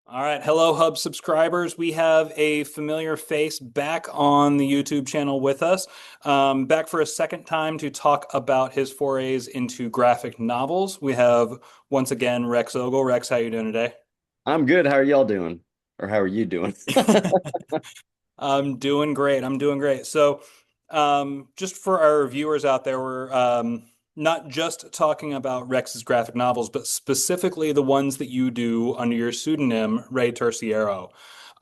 All right, hello Hub subscribers. We have a familiar face back on the YouTube channel with us, back for a second time to talk about his forays into graphic novels. We have once again Rex Ogle. Rex, how you doing today? I'm good. How are y'all doing? Or how are you doing? I'm doing great. I'm doing great. Just for our viewers out there, we're not just talking about Rex's graphic novels, but specifically the ones that you do under your pseudonym, Rey Terciero.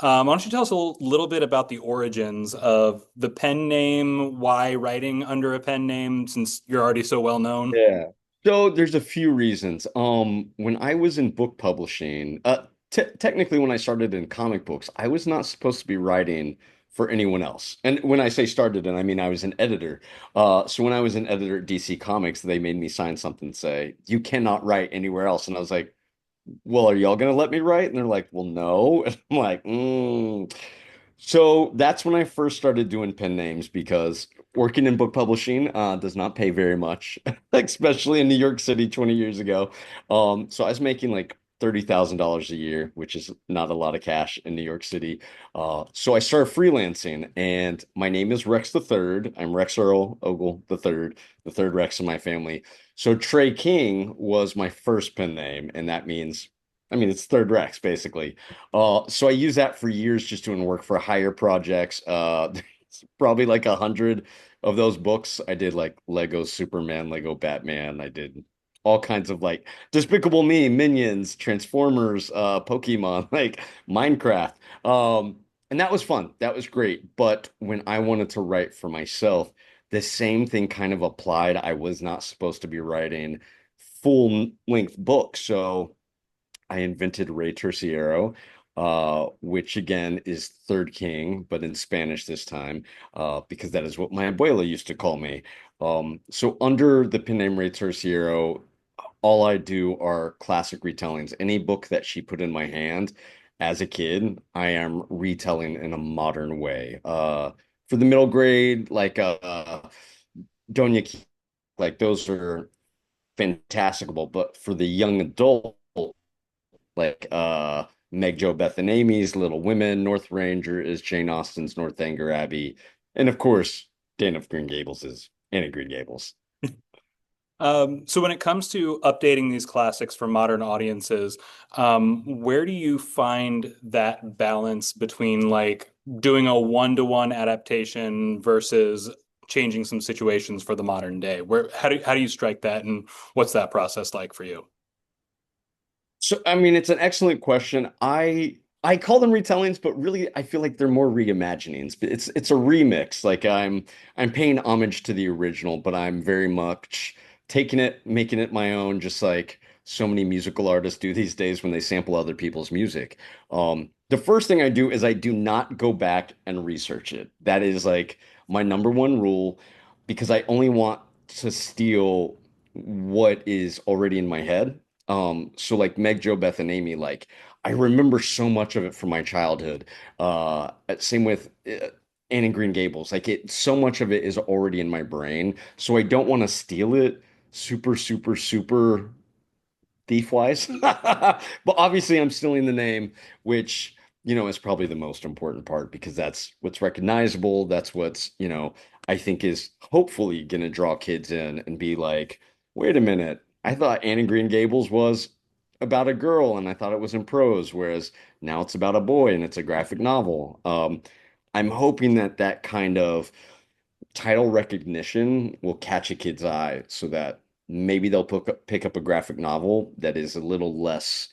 Why don't you tell us a little bit about the origins of the pen name, why writing under a pen name, since you're already so well known? Yeah. So there's a few reasons. When I was in book publishing, te technically when I started in comic books, I was not supposed to be writing for anyone else. And when I say started, and I mean I was an editor. So when I was an editor at DC Comics, they made me sign something say you cannot write anywhere else. And I was like, well, are y'all gonna let me write? And they're like, well, no. And I'm like, So that's when I first started doing pen names because working in book publishing does not pay very much, especially in New York City 20 years ago. So I was making like $30,000 a year, which is not a lot of cash in New York City. So I started freelancing, and my name is Rex the Third. I'm Rex Earl Ogle the third Rex in my family. So Trey King was my first pen name, and that means, I mean, it's third Rex basically. So I used that for years just doing work for higher projects. Probably like 100 of those books. I did like Lego Superman, Lego Batman. I did all kinds of like Despicable Me, Minions, Transformers, Pokemon, like Minecraft. And that was fun. That was great. But when I wanted to write for myself, the same thing kind of applied. I was not supposed to be writing full length books. So I invented Rey Terciero, which again is third king, but in Spanish this time, because that is what my abuela used to call me. So under the pen name Rey Terciero, all I do are classic retellings. Any book that she put in my hand as a kid, I am retelling in a modern way. For the middle grade, like Doña, like those are fantastical, but for the young adult like Meg Jo Beth and Amy's Little Women, North Ranger is Jane Austen's Northanger Abbey, and of course, Dane of Green Gables is Anne Green Gables. So when it comes to updating these classics for modern audiences, where do you find that balance between like doing a one-to-one adaptation versus changing some situations for the modern day? How do you strike that, and what's that process like for you? So, I mean, it's an excellent question. I call them retellings, but really I feel like they're more reimaginings. But it's a remix. Like I'm paying homage to the original, but I'm very much taking it, making it my own, just like so many musical artists do these days when they sample other people's music. The first thing I do is I do not go back and research it. That is like my number one rule because I only want to steal what is already in my head. So like Meg, Jo, Beth, and Amy, like I remember so much of it from my childhood. Same with Anne and Green Gables. Like it, so much of it is already in my brain. So I don't want to steal it super, super, super thief-wise. But obviously I'm stealing the name, which, is probably the most important part because that's what's recognizable. That's what's, I think is hopefully gonna draw kids in and be like, wait a minute, I thought Anne and Green Gables was about a girl and I thought it was in prose, whereas now it's about a boy and it's a graphic novel. I'm hoping that that kind of title recognition will catch a kid's eye so that maybe they'll pick up a graphic novel that is a little less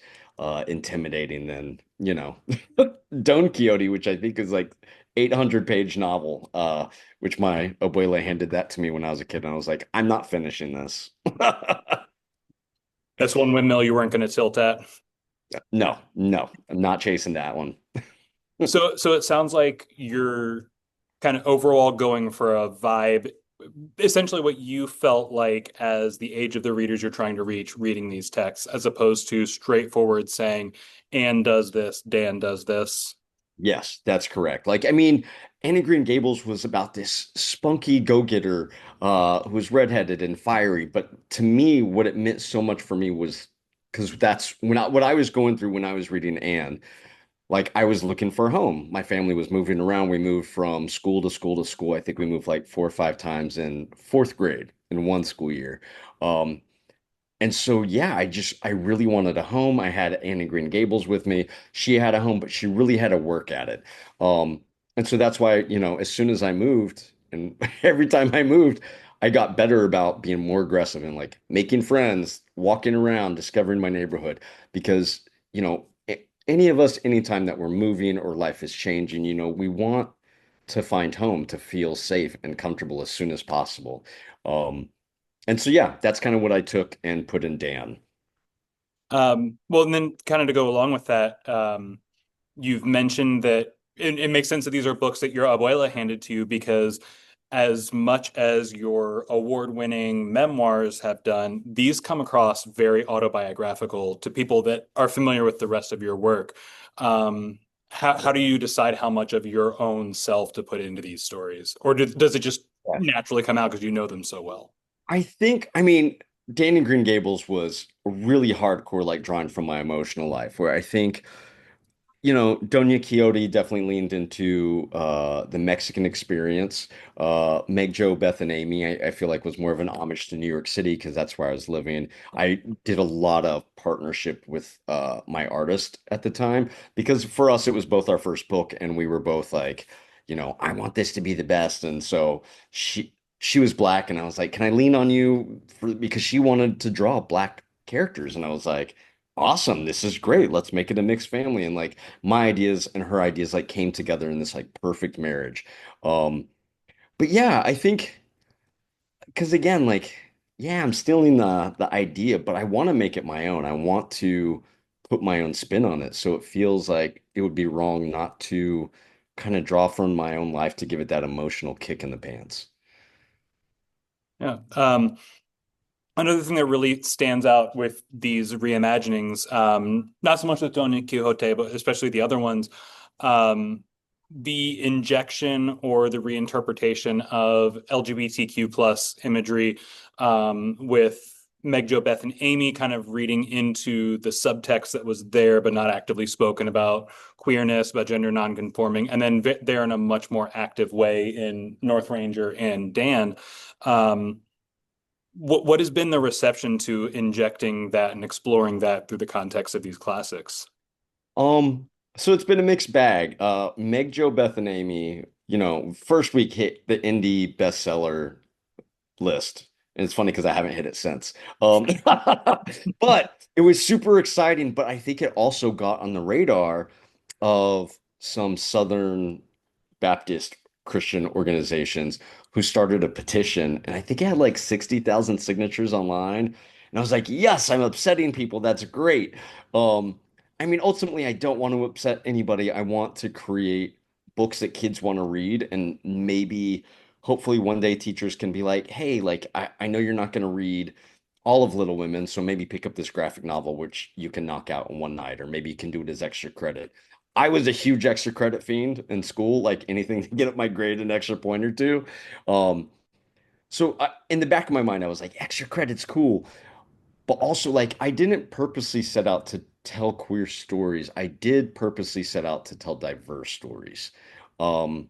intimidating than, Don Quixote, which I think is like 800-page novel, which my abuela handed that to me when I was a kid, and I was like, I'm not finishing this. That's one windmill you weren't going to tilt at. No, no, I'm not chasing that one. So it sounds like you're kind of overall going for a vibe, essentially what you felt like as the age of the readers you're trying to reach reading these texts, as opposed to straightforward saying, Anne does this, Dan does this. Yes, that's correct. Like, I mean, Anne of Green Gables was about this spunky go-getter who was redheaded and fiery. But to me, what it meant so much for me was because that's what I was going through when I was reading Anne. Like I was looking for a home. My family was moving around. We moved from school to school to school. I think we moved like 4 or 5 times in fourth grade in one school year. Um, and so, yeah, I really wanted a home. I had Anne in Green Gables with me. She had a home, but she really had to work at it. Um, and so that's why, as soon as I moved, and every time I moved, I got better about being more aggressive and like making friends, walking around, discovering my neighborhood. Because, any of us, anytime that we're moving or life is changing, we want to find home, to feel safe and comfortable as soon as possible. And so, yeah, that's kind of what I took and put in Dan. Well, and then kind of to go along with that, you've mentioned that it makes sense that these are books that your abuela handed to you because as much as your award-winning memoirs have done, these come across very autobiographical to people that are familiar with the rest of your work. Um, how do you decide how much of your own self to put into these stories? Or does it just Yeah. naturally come out because you know them so well? I mean, Dan in Green Gables was really hardcore, like drawing from my emotional life, where I think Doña Quixote definitely leaned into the Mexican experience. Meg, Joe, Beth, and Amy, I feel like was more of an homage to New York City because that's where I was living. I did a lot of partnership with my artist at the time because for us it was both our first book and we were both like, I want this to be the best. And so she was black and I was like, can I lean on you because she wanted to draw black characters and I was like, awesome, this is great. Let's make it a mixed family. And like my ideas and her ideas like came together in this like perfect marriage. Um, but yeah, I think because again, like, yeah, I'm stealing the idea, but I want to make it my own. I want to put my own spin on it. So it feels like it would be wrong not to kind of draw from my own life to give it that emotional kick in the pants. Yeah. Another thing that really stands out with these reimaginings, not so much with Don Quixote, but especially the other ones, um, the injection or the reinterpretation of LGBTQ plus imagery, with Meg, Jo, Beth, and Amy kind of reading into the subtext that was there, but not actively spoken about queerness, about gender nonconforming, and then there in a much more active way in North Ranger and Dan. Um, what has been the reception to injecting that and exploring that through the context of these classics? Um, so it's been a mixed bag. Meg, Joe, Beth, and Amy, first week hit the indie bestseller list. And it's funny because I haven't hit it since. But it was super exciting. But I think it also got on the radar of some Southern Baptist Christian organizations who started a petition. And I think it had like 60,000 signatures online. And I was like, yes, I'm upsetting people. That's great. I mean, ultimately, I don't want to upset anybody. I want to create books that kids want to read and maybe hopefully one day teachers can be like, hey, like I know you're not going to read all of Little Women, so maybe pick up this graphic novel which you can knock out in one night, or maybe you can do it as extra credit. I was a huge extra credit fiend in school, like anything to get up my grade an extra point or two. Um, in the back of my mind, I was like, extra credit's cool, but also like I didn't purposely set out to tell queer stories. I did purposely set out to tell diverse stories. Um,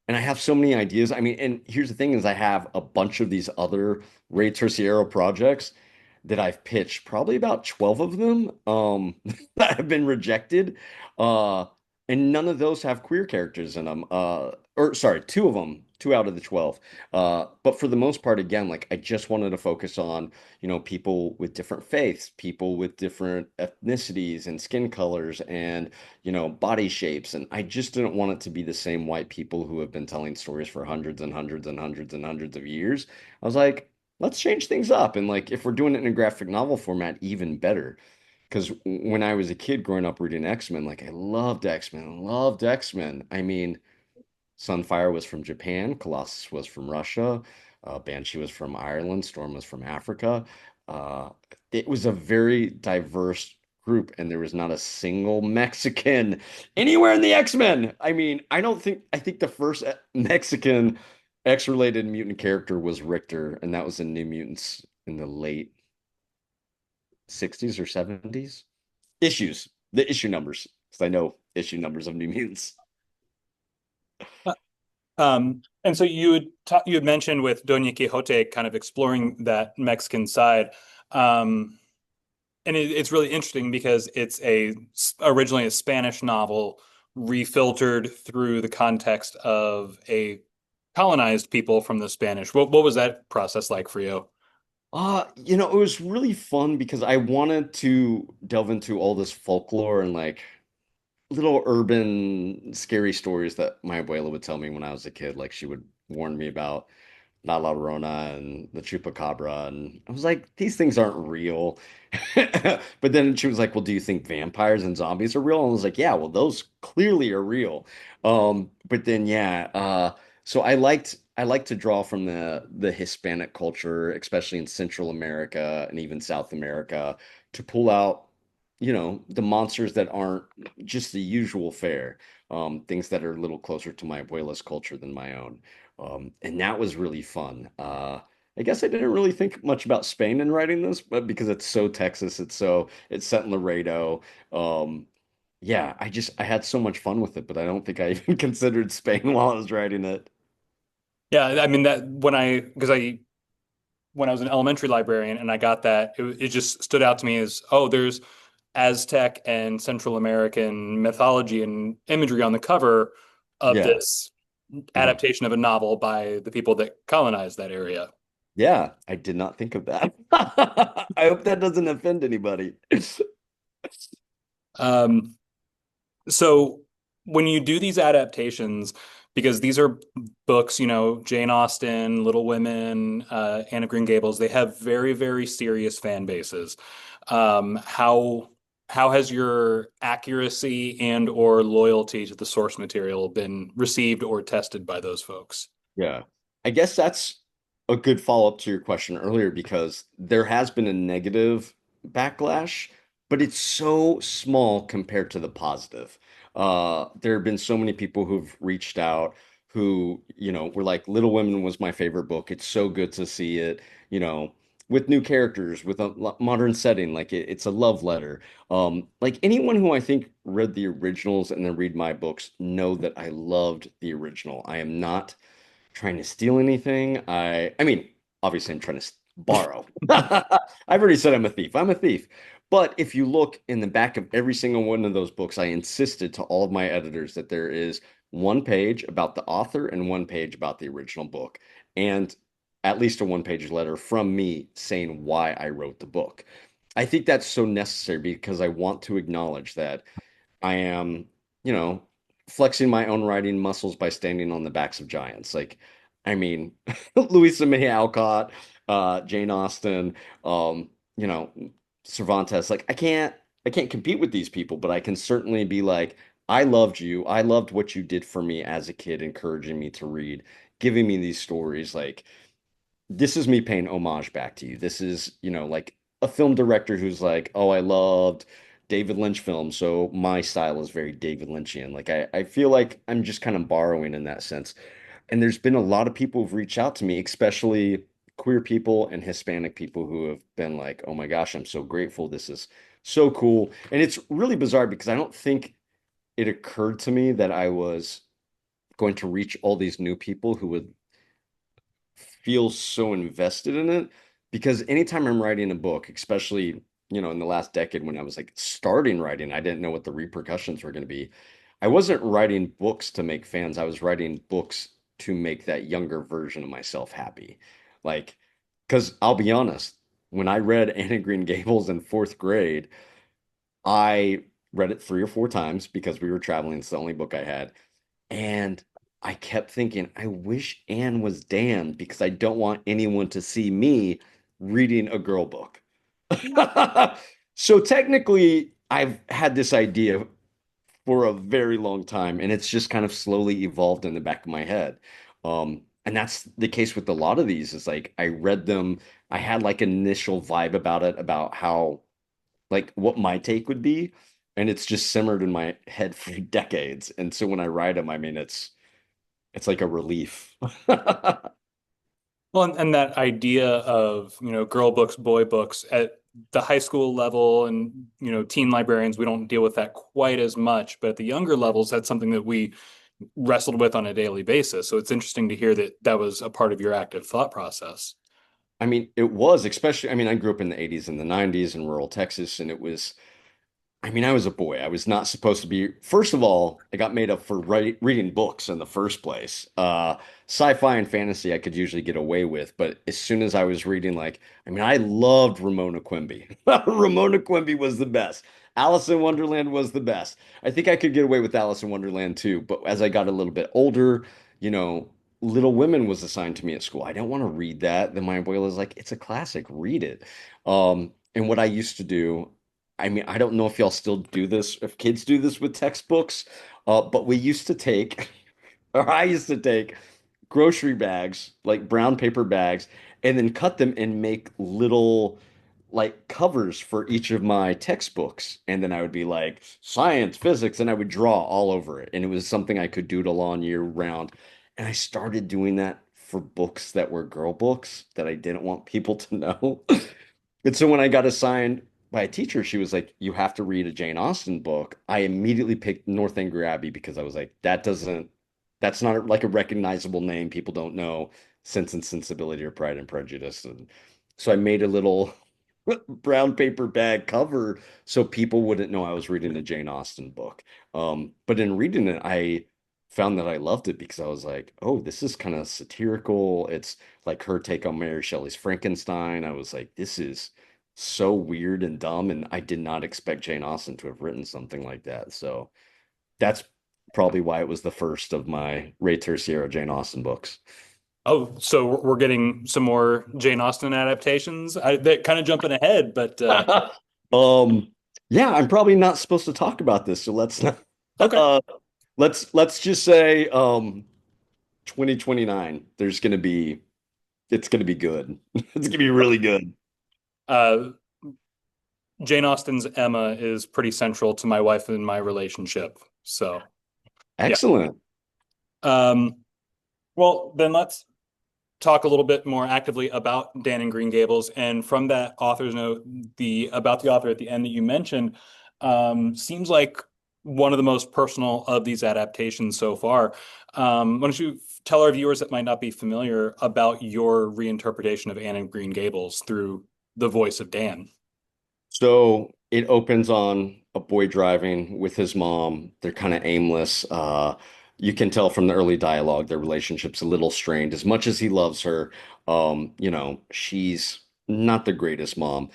and I have so many ideas. I mean, and here's the thing is I have a bunch of these other Rey Terciero projects that I've pitched, probably about 12 of them that have been rejected. Uh and none of those have queer characters in them. Or sorry, two of them, two out of the 12. But for the most part, again, like I just wanted to focus on, people with different faiths, people with different ethnicities and skin colors and body shapes. And I just didn't want it to be the same white people who have been telling stories for hundreds and hundreds and hundreds and hundreds of years. I was like, let's change things up. And like, if we're doing it in a graphic novel format, even better. Because when I was a kid growing up reading X-Men, like I loved X-Men, loved X-Men. I mean, Sunfire was from Japan, Colossus was from Russia, Banshee was from Ireland, Storm was from Africa. Uh, it was a very diverse group, and there was not a single Mexican anywhere in the X-Men. I mean, I think the first Mexican X-related mutant character was Richter, and that was in New Mutants in the late 60s or 70s. Issues, the issue numbers, because I know issue numbers of New Mutants. And so you had mentioned with Doña Quixote kind of exploring that Mexican side. Um, and it's really interesting because it's originally a Spanish novel refiltered through the context of a colonized people from the Spanish. What was that process like for you? It was really fun because I wanted to delve into all this folklore and like little urban scary stories that my abuela would tell me when I was a kid. Like she would warn me about La Llorona and the Chupacabra, and I was like, these things aren't real. But then she was like, well, do you think vampires and zombies are real? And I was like, yeah, well, those clearly are real. But then yeah, so I like to draw from the Hispanic culture, especially in Central America and even South America, to pull out, the monsters that aren't just the usual fare, things that are a little closer to my abuela's culture than my own. And that was really fun. I guess I didn't really think much about Spain in writing this, but because it's so Texas, it's set in Laredo. Um, yeah, I had so much fun with it, but I don't think I even considered Spain while I was writing it. Yeah, I mean that because I when I was an elementary librarian and I got that, it just stood out to me as, oh, there's Aztec and Central American mythology and imagery on the cover of Yeah. this Mhm. adaptation of a novel by the people that colonized that area. Yeah, I did not think of that. I hope that doesn't offend anybody. Um, so when you do these adaptations, because these are books, Jane Austen, Little Women, Anne of Green Gables, they have very, very serious fan bases. How has your accuracy and or loyalty to the source material been received or tested by those folks? Yeah. I guess that's a good follow-up to your question earlier because there has been a negative backlash, but it's so small compared to the positive. There have been so many people who've reached out who, were like, Little Women was my favorite book. It's so good to see it, you know, with new characters, with a modern setting. Like it's a love letter. Like anyone who I think read the originals and then read my books know that I loved the original. I am not trying to steal anything. I mean, obviously I'm trying to borrow. I've already said I'm a thief. I'm a thief. But if you look in the back of every single one of those books, I insisted to all of my editors that there is one page about the author and one page about the original book, and at least a one-page letter from me saying why I wrote the book. I think that's so necessary because I want to acknowledge that I am, you know, flexing my own writing muscles by standing on the backs of giants. Like, I mean, Louisa May Alcott, Jane Austen, you know, Cervantes. Like, I can't compete with these people, but I can certainly be like, I loved you. I loved what you did for me as a kid, encouraging me to read, giving me these stories. Like, this is me paying homage back to you. This is, like a film director who's like, oh, I loved David Lynch films, so my style is very David Lynchian. Like I feel like I'm just kind of borrowing in that sense. And there's been a lot of people who've reached out to me, especially queer people and Hispanic people who have been like, oh my gosh, I'm so grateful. This is so cool. And it's really bizarre because I don't think it occurred to me that I was going to reach all these new people who would feel so invested in it because anytime I'm writing a book, especially, in the last decade when I was like starting writing, I didn't know what the repercussions were going to be. I wasn't writing books to make fans. I was writing books to make that younger version of myself happy. Like, because I'll be honest, when I read Anne of Green Gables in fourth grade, I read it 3 or 4 times because we were traveling. It's the only book I had. And I kept thinking, I wish Anne was Dan because I don't want anyone to see me reading a girl book. So technically, I've had this idea for a very long time, and it's just kind of slowly evolved in the back of my head. And that's the case with a lot of these. Is like I read them, I had like an initial vibe about it, about how like what my take would be, and it's just simmered in my head for decades. And so when I write them, I mean, it's like a relief. Well, and that idea of, girl books, boy books, the high school level and teen librarians, we don't deal with that quite as much, but at the younger levels, that's something that we wrestled with on a daily basis. So it's interesting to hear that that was a part of your active thought process. I mean, it was especially, I mean, I grew up in the 80s and the 90s in rural Texas, and it was, I mean, I was a boy. I was not supposed to be. First of all, I got made up for reading books in the first place. Sci-fi and fantasy I could usually get away with, but as soon as I was reading, like, I mean, I loved Ramona Quimby. Ramona Quimby was the best. Alice in Wonderland was the best. I think I could get away with Alice in Wonderland too, but as I got a little bit older, you know, Little Women was assigned to me at school. I didn't want to read that. Then my abuela was like, "It's a classic. Read it." And what I used to do. I mean, I don't know if y'all still do this, if kids do this with textbooks, but we used to take, or I used to take grocery bags, like brown paper bags, and then cut them and make little like covers for each of my textbooks. And then I would be like science, physics, and I would draw all over it. And it was something I could doodle on year round. And I started doing that for books that were girl books that I didn't want people to know. And so when I got assigned by a teacher, she was like, "You have to read a Jane Austen book." I immediately picked Northanger Abbey because I was like, that's not like a recognizable name. People don't know Sense and Sensibility or Pride and Prejudice. And so I made a little brown paper bag cover so people wouldn't know I was reading a Jane Austen book. But in reading it, I found that I loved it because I was like, oh, this is kind of satirical. It's like her take on Mary Shelley's Frankenstein. I was like, this is so weird and dumb, and I did not expect Jane Austen to have written something like that. So that's probably why it was the first of my Ray Terciero Jane Austen books. Oh, so we're getting some more Jane Austen adaptations. That kind of jumping ahead, but Um, yeah, I'm probably not supposed to talk about this, so let's not. okay. Uh, let's just say 2029. It's gonna be good. It's gonna be really good. Uh, Jane Austen's Emma is pretty central to my wife and my relationship. So yeah. Excellent. Um, well, then let's talk a little bit more actively about Dan and Green Gables. And from that author's note, the about the author at the end that you mentioned, seems like one of the most personal of these adaptations so far. Why don't you tell our viewers that might not be familiar about your reinterpretation of Anne and Green Gables through the voice of Dan? So it opens on a boy driving with his mom. They're kind of aimless. You can tell from the early dialogue their relationship's a little strained. As much as he loves her, she's not the greatest mom.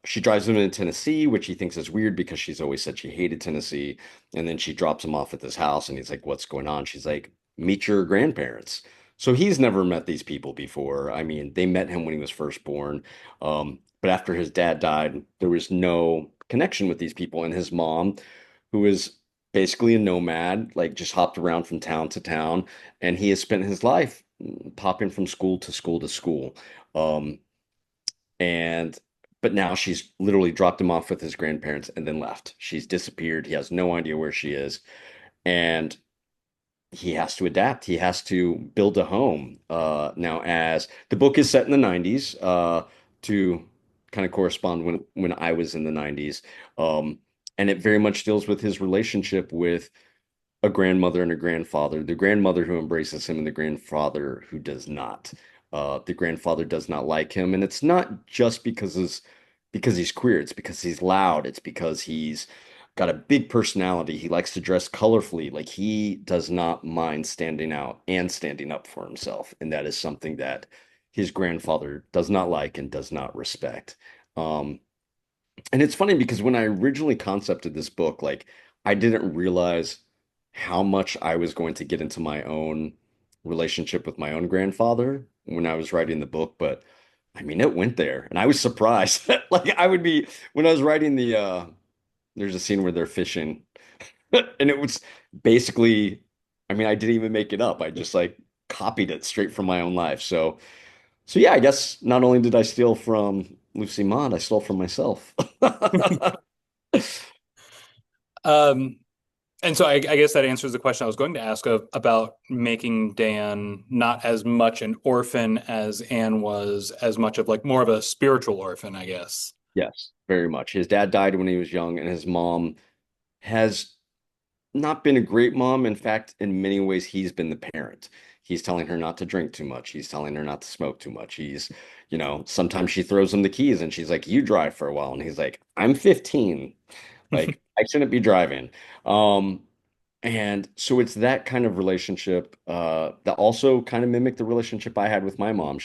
She drives him into Tennessee, which he thinks is weird because she's always said she hated Tennessee. And then she drops him off at this house, and he's like, "What's going on?" She's like, "Meet your grandparents." So he's never met these people before. I mean, they met him when he was first born. But after his dad died, there was no connection with these people. And his mom, who was basically a nomad, like just hopped around from town to town, and he has spent his life popping from school to school to school. Um, and but now she's literally dropped him off with his grandparents and then left. She's disappeared. He has no idea where she is. And he has to adapt. He has to build a home. Now, as the book is set in the 90s, to kind of correspond when I was in the 90s. And it very much deals with his relationship with a grandmother and a grandfather, the grandmother who embraces him and the grandfather who does not. The grandfather does not like him, and it's not just because he's queer. It's because he's loud. It's because he's got a big personality. He likes to dress colorfully. Like he does not mind standing out and standing up for himself, and that is something that his grandfather does not like and does not respect. Um, and it's funny because when I originally concepted this book, like I didn't realize how much I was going to get into my own relationship with my own grandfather when I was writing the book, but I mean it went there and I was surprised. Like I would be when I was writing there's a scene where they're fishing and it was basically I mean I didn't even make it up. I just like copied it straight from my own life. So yeah, I guess not only did I steal from Lucy Maud, I stole from myself. Um, and so I guess that answers the question I was going to ask about making Dan not as much an orphan as Anne was, as much of like more of a spiritual orphan, I guess. Yes, very much. His dad died when he was young, and his mom has not been a great mom. In fact, in many ways, he's been the parent. He's telling her not to drink too much. He's telling her not to smoke too much. Sometimes she throws him the keys and she's like, "You drive for a while." And he's like, "I'm 15. Like, I shouldn't be driving." Um, and so it's that kind of relationship that also kind of mimicked the relationship I had with my mom.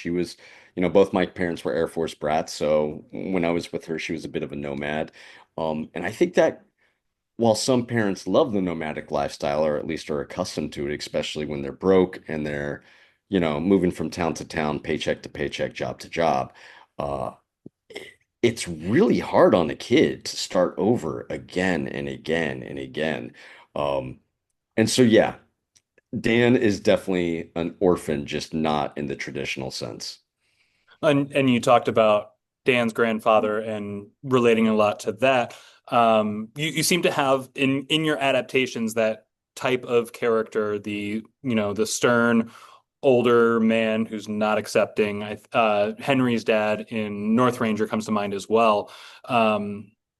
Both my parents were Air Force brats. So when I was with her, she was a bit of a nomad. And I think that while some parents love the nomadic lifestyle, or at least are accustomed to it, especially when they're broke and they're, moving from town to town, paycheck to paycheck, job to job, uh, it's really hard on a kid to start over again and again and again. And so, yeah, Dan is definitely an orphan, just not in the traditional sense. And you talked about Dan's grandfather and relating a lot to that. You seem to have in your adaptations that type of character, the stern older man who's not accepting. Henry's dad in North Ranger comes to mind as well.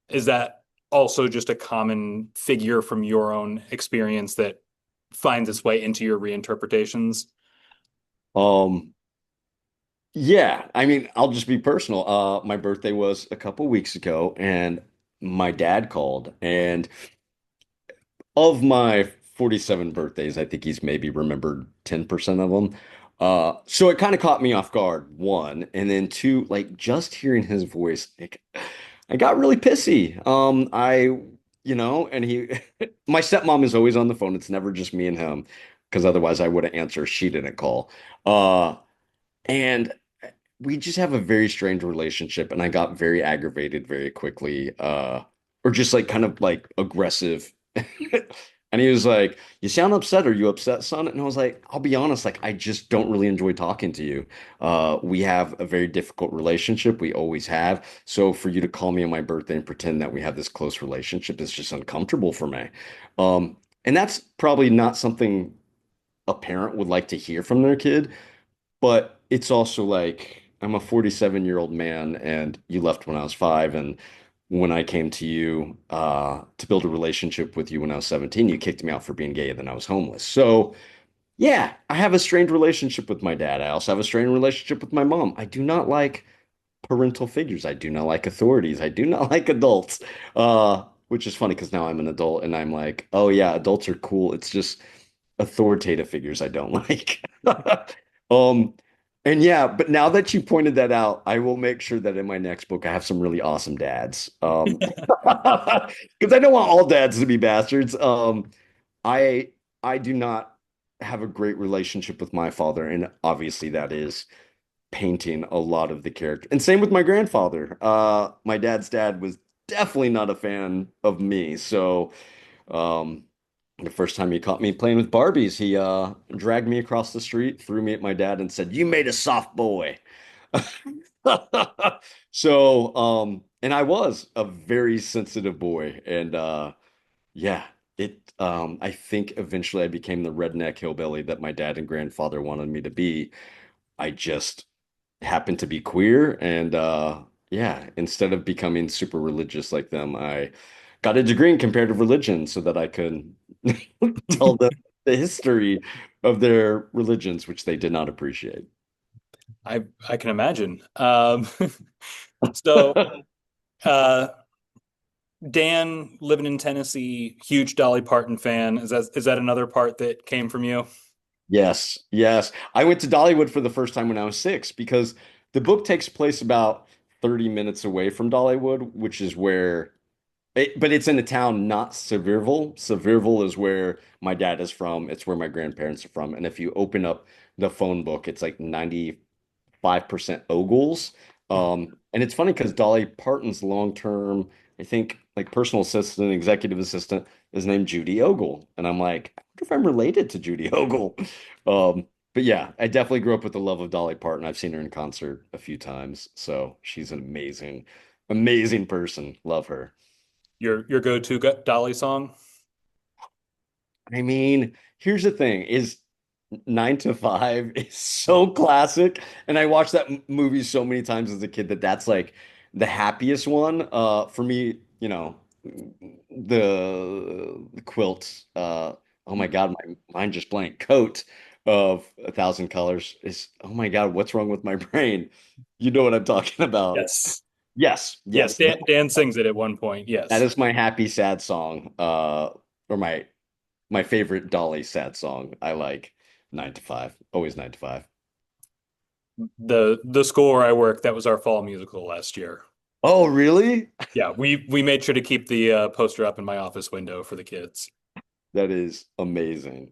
Is that also just a common figure from your own experience that finds its way into your reinterpretations? Um, Yeah, I mean, I'll just be personal. My birthday was a couple weeks ago, and my dad called, and of my 47 birthdays, I think he's maybe remembered 10% of them. So it kind of caught me off guard, one, and then two, like just hearing his voice, I got really pissy. And my stepmom is always on the phone. It's never just me and him, because otherwise I would have answered. She didn't call. And we just have a very strange relationship, and I got very aggravated very quickly, or just like kind of like aggressive. And he was like, "You sound upset. Are you upset, son?" And I was like, "I'll be honest, like I just don't really enjoy talking to you. We have a very difficult relationship. We always have. So for you to call me on my birthday and pretend that we have this close relationship is just uncomfortable for me." And that's probably not something a parent would like to hear from their kid. But it's also like I'm a 47-year-old man and you left when I was 5. And when I came to you to build a relationship with you when I was 17, you kicked me out for being gay and then I was homeless. So yeah, I have a strained relationship with my dad. I also have a strained relationship with my mom. I do not like parental figures. I do not like authorities. I do not like adults. Which is funny because now I'm an adult and I'm like, oh yeah, adults are cool. It's just authoritative figures I don't like. Um, and yeah, but now that you pointed that out, I will make sure that in my next book I have some really awesome dads. Because I don't want all dads to be bastards. I I do not have a great relationship with my father, and obviously that is painting a lot of the character. And same with my grandfather. My dad's dad was definitely not a fan of me. So, um, the first time he caught me playing with Barbies, he dragged me across the street, threw me at my dad, and said, "You made a soft boy." And I was a very sensitive boy, and yeah, I think eventually I became the redneck hillbilly that my dad and grandfather wanted me to be. I just happened to be queer, and yeah, instead of becoming super religious like them, I got a degree in comparative religion so that I could tell them the history of their religions, which they did not appreciate. I can imagine. So uh, Dan living in Tennessee, huge Dolly Parton fan. Is that another part that came from you? Yes, yes. I went to Dollywood for the first time when I was 6 because the book takes place about 30 minutes away from Dollywood, which is but it's in a town, not Sevierville. Sevierville is where my dad is from. It's where my grandparents are from. And if you open up the phone book, it's like 95% Ogles. And it's funny because Dolly Parton's long-term, I think, like personal assistant, executive assistant is named Judy Ogle. And I'm like, I wonder if I'm related to Judy Ogle. But yeah, I definitely grew up with the love of Dolly Parton. I've seen her in concert a few times. So she's an amazing, amazing person. Love her. Your go-to Dolly song? I mean, here's the thing is 9 to 5 is so classic. And I watched that movie so many times as a kid that's like The happiest one, for me, the quilt, oh my God, my mind just blank. Coat of 1,000 colors is, oh my God, what's wrong with my brain? You know what I'm talking about. Yes. Yes, Yes, yes, Dan sings it at one point. that Yes. is my happy sad song. Or my favorite Dolly sad song. I like 9 to 5, always 9 to 5. The school where I work, that was our fall musical last year. Oh, really? Yeah, we made sure to keep the poster up in my office window for the kids. That is amazing.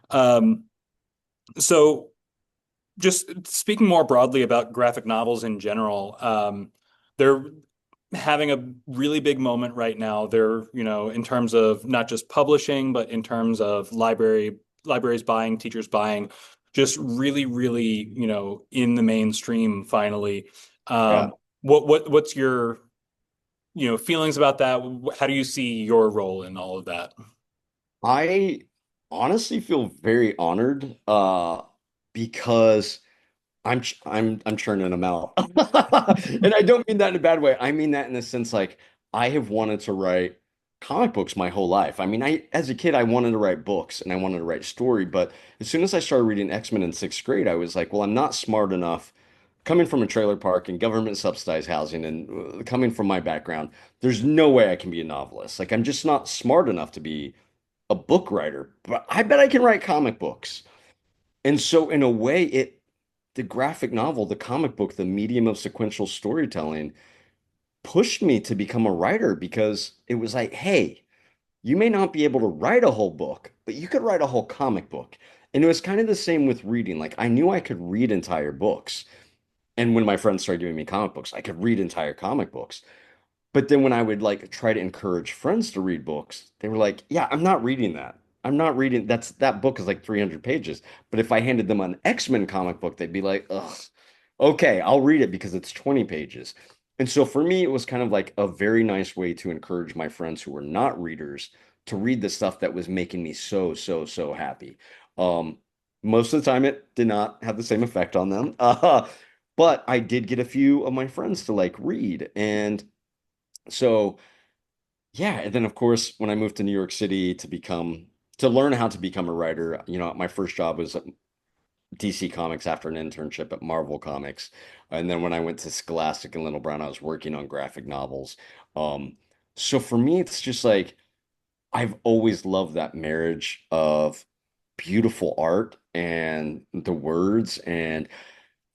Um, so just speaking more broadly about graphic novels in general, they're having a really big moment right now. They're, in terms of not just publishing, but in terms of libraries buying, teachers buying, just really, really, in the mainstream finally. Yeah. What's your, feelings about that? How do you see your role in all of that? I honestly feel very honored because I'm churning them out. And I don't mean that in a bad way. I mean that in the sense like I have wanted to write comic books my whole life. I mean, I as a kid I wanted to write books and I wanted to write story, but as soon as I started reading X-Men in sixth grade, I was like, well, I'm not smart enough. Coming from a trailer park and government subsidized housing and coming from my background, there's no way I can be a novelist. Like I'm just not smart enough to be a book writer, but I bet I can write comic books. And so in a way, the graphic novel, the comic book, the medium of sequential storytelling pushed me to become a writer because it was like, hey, you may not be able to write a whole book, but you could write a whole comic book. And it was kind of the same with reading. Like I knew I could read entire books. And when my friends started giving me comic books, I could read entire comic books. But then when I would like try to encourage friends to read books, they were like, "Yeah, I'm not reading that. I'm not reading that book is like 300 pages." But if I handed them an X-Men comic book, they'd be like, "Ugh, okay, I'll read it because it's 20 pages." And so for me, it was kind of like a very nice way to encourage my friends who were not readers to read the stuff that was making me so, so, so happy. Um, Most of the time, it did not have the same effect on them. But I did get a few of my friends to like read, and so, yeah, and then of course, when I moved to New York City to learn how to become a writer, my first job was at DC Comics after an internship at Marvel Comics. And then when I went to Scholastic and Little Brown, I was working on graphic novels. Um, so for me, it's just like I've always loved that marriage of beautiful art and the words and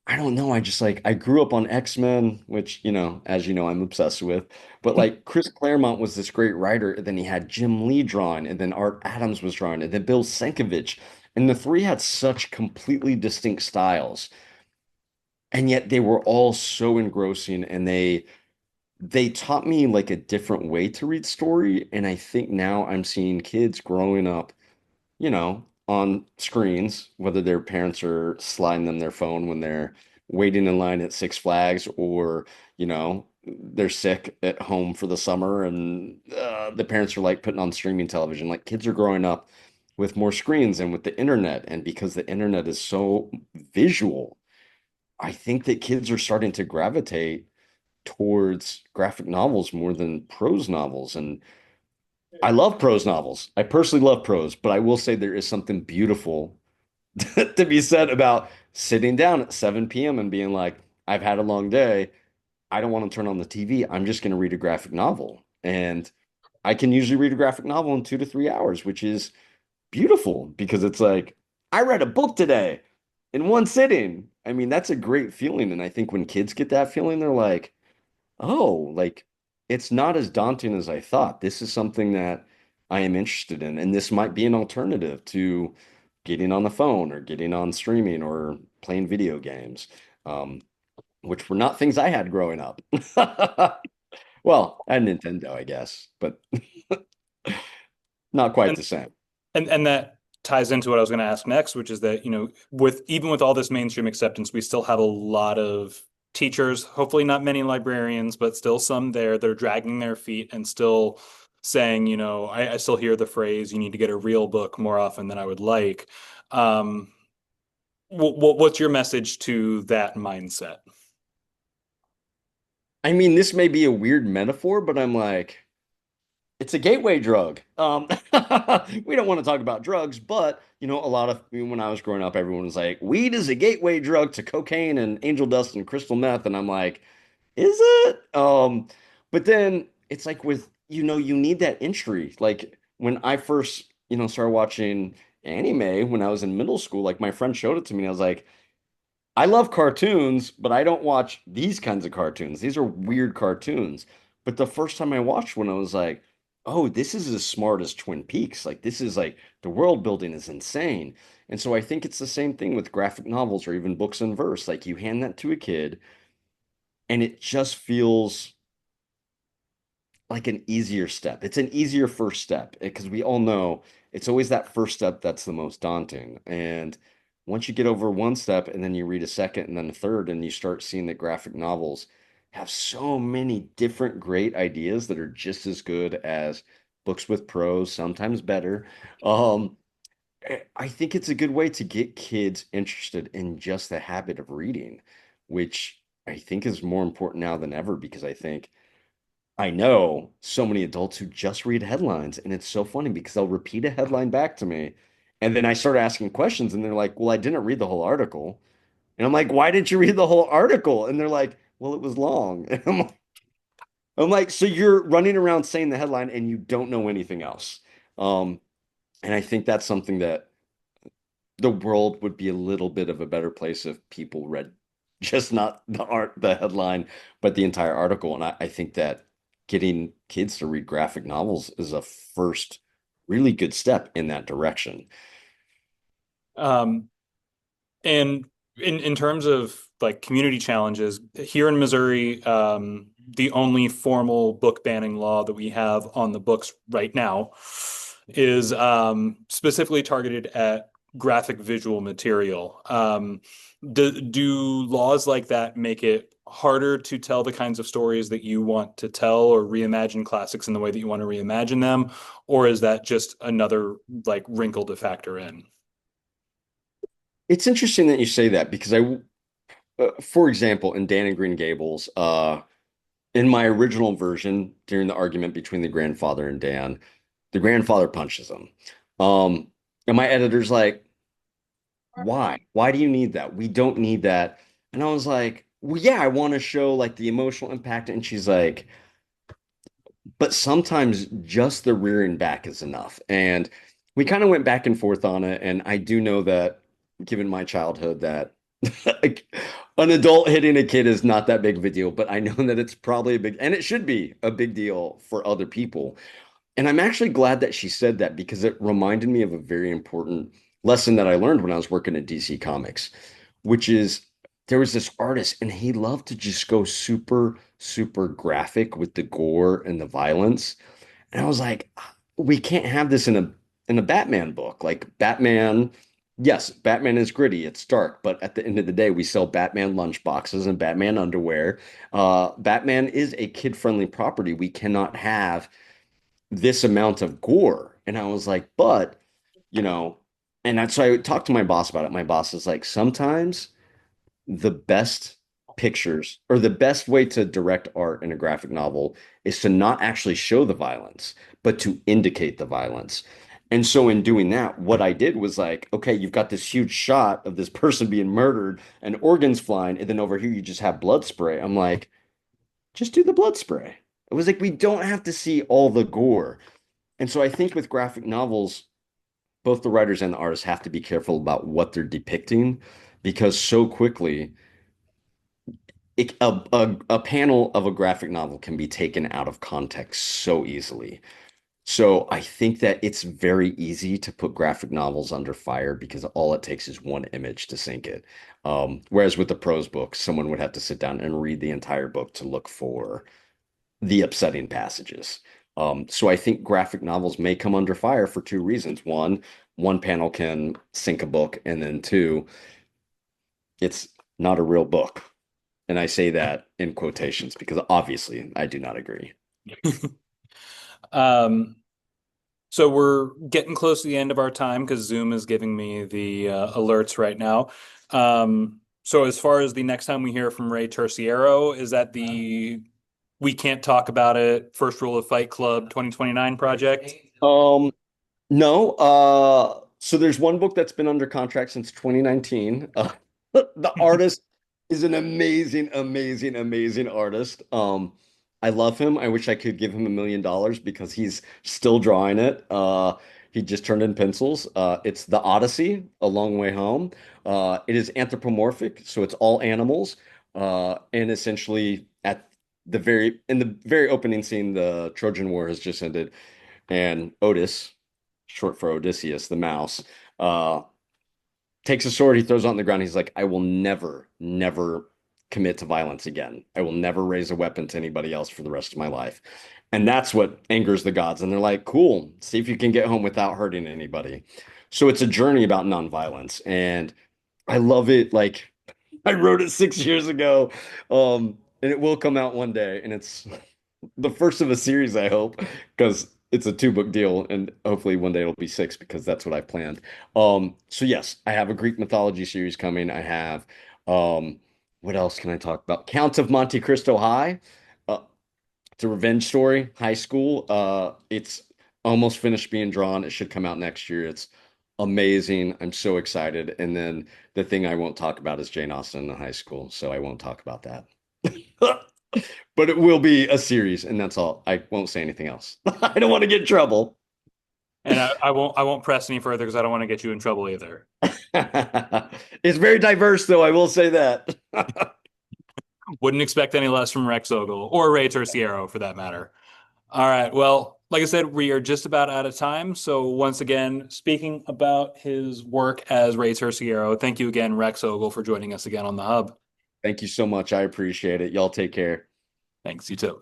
I don't know. I just like I grew up on X-Men, which, as you know, I'm obsessed with. But like Chris Claremont was this great writer, and then he had Jim Lee drawing, and then Art Adams was drawing, and then Bill Sienkiewicz. And the three had such completely distinct styles. And yet they were all so engrossing and they taught me like a different way to read story. And I think now I'm seeing kids growing up on screens, whether their parents are sliding them their phone when they're waiting in line at Six Flags or, they're sick at home for the summer and the parents are like putting on streaming television. Like kids are growing up with more screens and with the internet. And because the internet is so visual, I think that kids are starting to gravitate towards graphic novels more than prose novels. And I love prose novels. I personally love prose, but I will say there is something beautiful to be said about sitting down at 7 p.m. and being like, I've had a long day. I don't want to turn on the TV. I'm just going to read a graphic novel. And I can usually read a graphic novel in 2 to 3 hours, which is beautiful because it's like, I read a book today in one sitting. I mean, that's a great feeling. And I think when kids get that feeling, they're like, oh, like it's not as daunting as I thought. This is something that I am interested in, and this might be an alternative to getting on the phone or getting on streaming or playing video games, um, which were not things I had growing up. Well, I had Nintendo, I guess, but not quite And the same. and that ties into what I was going to ask next, which is that, with even with all this mainstream acceptance, we still have a lot of teachers, hopefully not many librarians, but still some there. They're dragging their feet and still saying, I still hear the phrase, you need to get a real book more often than I would like. Um, what's your message to that mindset? I mean, this may be a weird metaphor, but I'm like, it's a gateway drug. We don't want to talk about drugs, but a lot of when I was growing up, everyone was like, weed is a gateway drug to cocaine and angel dust and crystal meth, and I'm like, is it? But then it's like with, you need that entry. Like when I first, started watching anime when I was in middle school, like my friend showed it to me, and I was like, I love cartoons, but I don't watch these kinds of cartoons. These are weird cartoons. But the first time I watched one, I was like, oh, this is as smart as Twin Peaks. Like, this is like the world building is insane. And so I think it's the same thing with graphic novels or even books in verse. Like, you hand that to a kid, and it just feels like an easier step. It's an easier first step because we all know it's always that first step that's the most daunting. And once you get over one step and then you read a second and then a third, and you start seeing that graphic novels have so many different great ideas that are just as good as books with prose, sometimes better. Um, I think it's a good way to get kids interested in just the habit of reading, which I think is more important now than ever because I know so many adults who just read headlines, and it's so funny because they'll repeat a headline back to me, and then I start asking questions, and they're like, "Well, I didn't read the whole article." And I'm like, "Why didn't you read the whole article?" And they're like, "Well, it was long." And I'm like, "So you're running around saying the headline and you don't know anything else." Um, and I think that's something that the world would be a little bit of a better place if people read just not the headline, but the entire article. And I think that getting kids to read graphic novels is a first really good step in that direction. Um, And in terms of like community challenges, here in Missouri, the only formal book banning law that we have on the books right now is specifically targeted at graphic visual material. Do laws like that make it harder to tell the kinds of stories that you want to tell or reimagine classics in the way that you want to reimagine them? Or is that just another like wrinkle to factor in? It's interesting that you say that because for example, in Dan and Green Gables, in my original version, during the argument between the grandfather and Dan, the grandfather punches him. Um, and my editor's like, why? Why do you need that? We don't need that. And I was like, well, yeah, I want to show like the emotional impact. And she's like, but sometimes just the rearing back is enough. And we kind of went back and forth on it. And I do know that, given my childhood, that like, an adult hitting a kid is not that big of a deal. But I know that it's probably a big, and it should be a big deal for other people. And I'm actually glad that she said that because it reminded me of a very important lesson that I learned when I was working at DC Comics, which is there was this artist and he loved to just go super, super graphic with the gore and the violence. And I was like, we can't have this in a Batman book. Like Batman, yes, Batman is gritty, it's dark, but at the end of the day, we sell Batman lunchboxes and Batman underwear. Batman is a kid-friendly property. We cannot have this amount of gore. And I was like, but, you know, and that's why I talked to my boss about it. My boss is like, sometimes the best pictures or the best way to direct art in a graphic novel is to not actually show the violence, but to indicate the violence. And so in doing that, what I did was like, okay, you've got this huge shot of this person being murdered and organs flying, and then over here you just have blood spray. I'm like, just do the blood spray. It was like we don't have to see all the gore. And so I think with graphic novels, both the writers and the artists have to be careful about what they're depicting because so quickly a panel of a graphic novel can be taken out of context so easily. So I think that it's very easy to put graphic novels under fire because all it takes is one image to sink it. Whereas with the prose book, someone would have to sit down and read the entire book to look for the upsetting passages. So I think graphic novels may come under fire for two reasons. One panel can sink a book, and then two, it's not a real book. And I say that in quotations because obviously I do not agree. Um, so we're getting close to the end of our time because Zoom is giving me the alerts right now. So as far as the next time we hear from Rey Terciero, is that the We can't talk about it. First rule of Fight Club 2029 project. Um, no. So there's one book that's been under contract since 2019. The artist is an amazing, amazing, amazing artist. I love him. I wish I could give him $1 million because he's still drawing it. He just turned in pencils. It's The Odyssey, A Long Way Home. It is anthropomorphic, so it's all animals. And essentially in the very opening scene, the Trojan War has just ended, and Otis, short for Odysseus, the mouse, uh, takes a sword, he throws it on the ground. He's like, I will never, never commit to violence again. I will never raise a weapon to anybody else for the rest of my life. And that's what angers the gods. And they're like, cool, see if you can get home without hurting anybody. So it's a journey about nonviolence. And I love it. Like, I wrote it 6 years ago. And it will come out one day. And it's the first of a series, I hope, because it's a 2 book deal, and hopefully one day it'll be 6 because that's what I planned. So yes, I have a Greek mythology series coming. I have, what else can I talk about? Count of Monte Cristo High. Uh, it's a revenge story, high school. It's almost finished being drawn. It should come out next year. It's amazing. I'm so excited. And then the thing I won't talk about is Jane Austen in the high school, so I won't talk about that. But it will be a series, and that's all. I won't say anything else. I don't want to get in trouble. And I won't press any further because I don't want to get you in trouble either. It's very diverse, though, I will say that. Wouldn't expect any less from Rex Ogle or Rey Terciero for that matter. All right. Well, like I said, we are just about out of time. So once again, speaking about his work as Rey Terciero, thank you again, Rex Ogle, for joining us again on the Hub. Thank you so much. I appreciate it. Y'all take care. Thanks. You too.